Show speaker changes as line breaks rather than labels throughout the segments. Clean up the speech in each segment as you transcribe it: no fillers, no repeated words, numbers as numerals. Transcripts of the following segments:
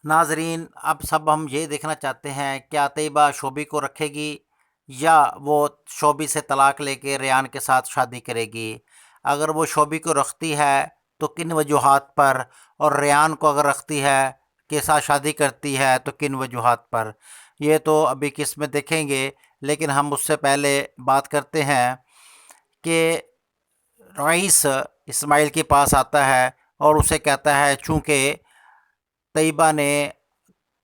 नाजरीन, अब सब हम ये देखना चाहते हैं क्या तैयबा शोभी को रखेगी या वो शोभी से तलाक लेके रेयान के साथ शादी करेगी। अगर वो शोभी को रखती है तो किन वजूहात पर, और रेयान को अगर रखती है के साथ शादी करती है तो किन वजूहात पर, ये तो अभी किस्में देखेंगे। लेकिन हम उससे पहले बात करते हैं कि रईस इस्माइल के पास आता है और उसे कहता है चूँकि तैयबा ने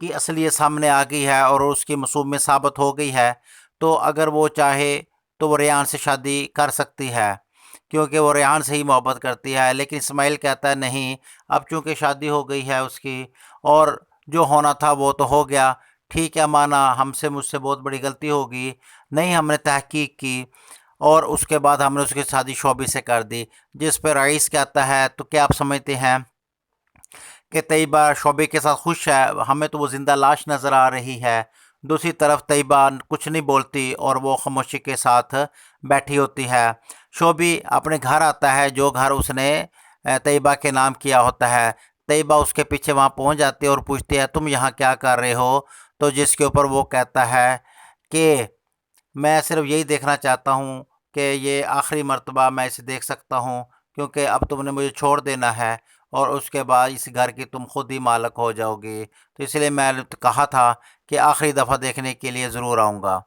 की असलियत सामने आ गई है और उसकी मसूब में साबित हो गई है, तो अगर वो चाहे तो वो रेहान से शादी कर सकती है, क्योंकि वो रेहान से ही मोहब्बत करती है। लेकिन इस्माइल कहता है नहीं, अब चूँकि शादी हो गई है उसकी और जो होना था वो तो हो गया, ठीक है माना हमसे मुझसे बहुत बड़ी गलती होगी, नहीं हमने तहकीक की और उसके बाद हमने उसकी शादी शोभी से कर दी। जिस पर रईस कहता है तो क्या आप समझते हैं कि तैयबा शोबे के साथ खुश है, हमें तो वो ज़िंदा लाश नज़र आ रही है। दूसरी तरफ तैयबा कुछ नहीं बोलती और वो खामोशी के साथ बैठी होती है। शोबी अपने घर आता है, जो घर उसने तैयबा के नाम किया होता है। तैयबा उसके पीछे वहाँ पहुँच जाती है और पूछती है तुम यहाँ क्या कर रहे हो, तो जिसके ऊपर वो कहता है कि मैं सिर्फ यही देखना चाहता हूँ कि ये आखिरी मर्तबा मैं इसे देख सकता हूँ, क्योंकि अब तुमने मुझे छोड़ देना है और उसके बाद इस घर की तुम खुद ही मालिक हो जाओगी, तो इसलिए मैंने तो कहा था कि आखिरी दफ़ा देखने के लिए ज़रूर आऊँगा।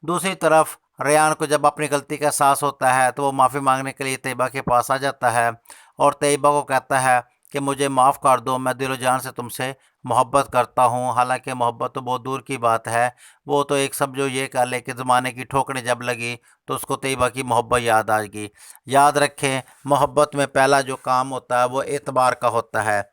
दूसरी तरफ रेयान को जब अपनी गलती का एहसास होता है तो वो माफ़ी मांगने के लिए तैयबा के पास आ जाता है और तैयबा को कहता है कि मुझे माफ़ कर दो, मैं दिलो जान से तुमसे मोहब्बत करता हूँ। हालांकि मोहब्बत तो बहुत दूर की बात है, वो तो एक सब जो ये कर ले कि ज़माने की ठोकरें जब लगी तो उसको तैयबा की मोहब्बत याद आ गई। याद रखें, मोहब्बत में पहला जो काम होता है वो एतबार का होता है।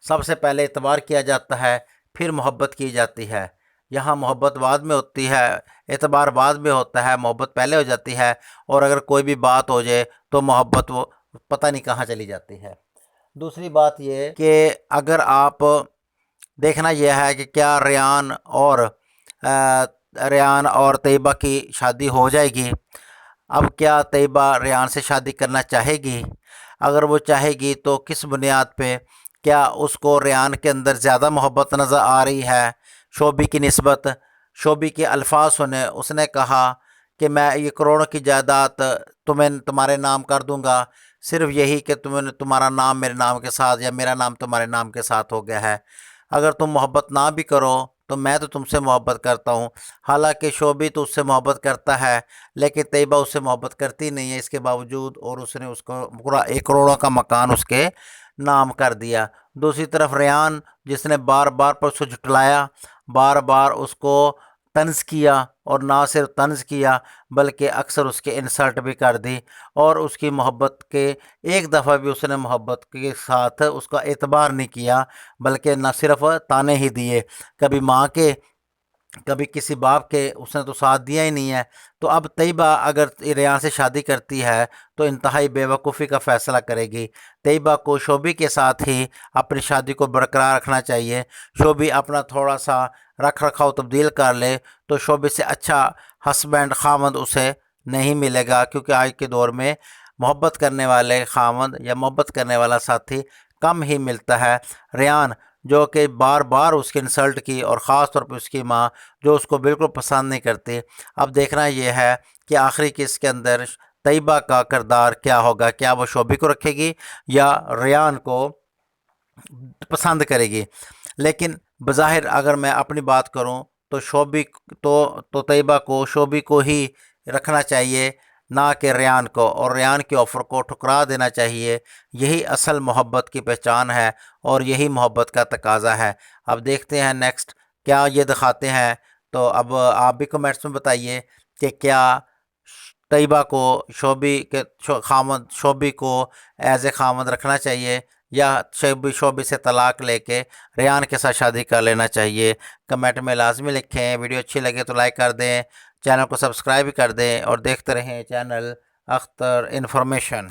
सबसे पहले एतबार किया जाता है, फिर मोहब्बत की जाती है। यहाँ मोहब्बत बाद में होती है, एतबार बाद में होता है, मोहब्बत पहले हो जाती है। और अगर कोई भी बात हो जाए तो मोहब्बत वो पता नहीं कहाँ चली जाती है। दूसरी बात ये कि अगर आप देखना यह है कि क्या रेयान और तैयबा की शादी हो जाएगी। अब क्या तैयबा रेहान से शादी करना चाहेगी? अगर वो चाहेगी तो किस बुनियाद पे? क्या उसको रेहान के अंदर ज़्यादा मोहब्बत नज़र आ रही है शोभी की निस्बत? शोभी के अल्फाज सुने, उसने कहा कि मैं ये करोड़ों की जायदाद तुम्हें तुम्हारे नाम कर दूंगा, सिर्फ यही कि तुम्हारा नाम मेरे नाम के साथ या मेरा नाम तुम्हारे नाम के साथ हो गया है। अगर तुम मोहब्बत ना भी करो तो मैं तो तुमसे मोहब्बत करता हूँ। हालांकि शोभी तो उससे मोहब्बत करता है, लेकिन तैयबा उससे मोहब्बत करती नहीं है इसके बावजूद, और उसने उसको पूरा 1 करोड़ का मकान उसके नाम कर दिया। दूसरी तरफ रेहान, जिसने बार बार पर उसको झुटलाया, बार बार उसको तंज किया, और ना सिर्फ तंज किया बल्कि अक्सर उसके इंसल्ट भी कर दी, और उसकी मोहब्बत के एक दफ़ा भी उसने मोहब्बत के साथ उसका एतबार नहीं किया, बल्कि न सिर्फ ताने ही दिए, कभी माँ के कभी किसी बाप के उसने तो साथ दिया ही नहीं है। तो अब तैयबा अगर रेहान से शादी करती है तो इंतहाई बेवकूफ़ी का फ़ैसला करेगी। तैयबा को शोभी के साथ ही अपनी शादी को बरकरार रखना चाहिए। शोभी अपना थोड़ा सा रख रखाव तब्दील कर ले तो शोभी से अच्छा हस्बैंड खामद उसे नहीं मिलेगा, क्योंकि आज के दौर में मोहब्बत करने वाले खामद या मोहब्बत करने वाला साथी कम ही मिलता है। रेहान, जो कि बार बार उसकी इंसल्ट की, और ख़ास तौर पर उसकी माँ जो उसको बिल्कुल पसंद नहीं करती। अब देखना यह है कि आखिरी किस के अंदर तैयबा का किरदार क्या होगा, क्या वो शोभी को रखेगी या रेहान को पसंद करेगी। लेकिन बज़ाहिर अगर मैं अपनी बात करूं तो शोभी तो तैयबा को शोभी को ही रखना चाहिए, ना कि रेहान को, और रेहान के ऑफ़र को ठुकरा देना चाहिए। यही असल मोहब्बत की पहचान है और यही मोहब्बत का तकाजा है। अब देखते हैं नेक्स्ट क्या ये दिखाते हैं। तो अब आप भी कमेंट्स में बताइए कि क्या तैयबा को शोभी को एज ए खामद रखना चाहिए या शोभी से तलाक लेके रेहान के साथ शादी कर लेना चाहिए। कमेंट में लाजमी लिखें। वीडियो अच्छी लगे तो लाइक कर दें, चैनल को सब्सक्राइब भी कर दें और देखते रहें चैनल अख्तर इन्फॉर्मेशन।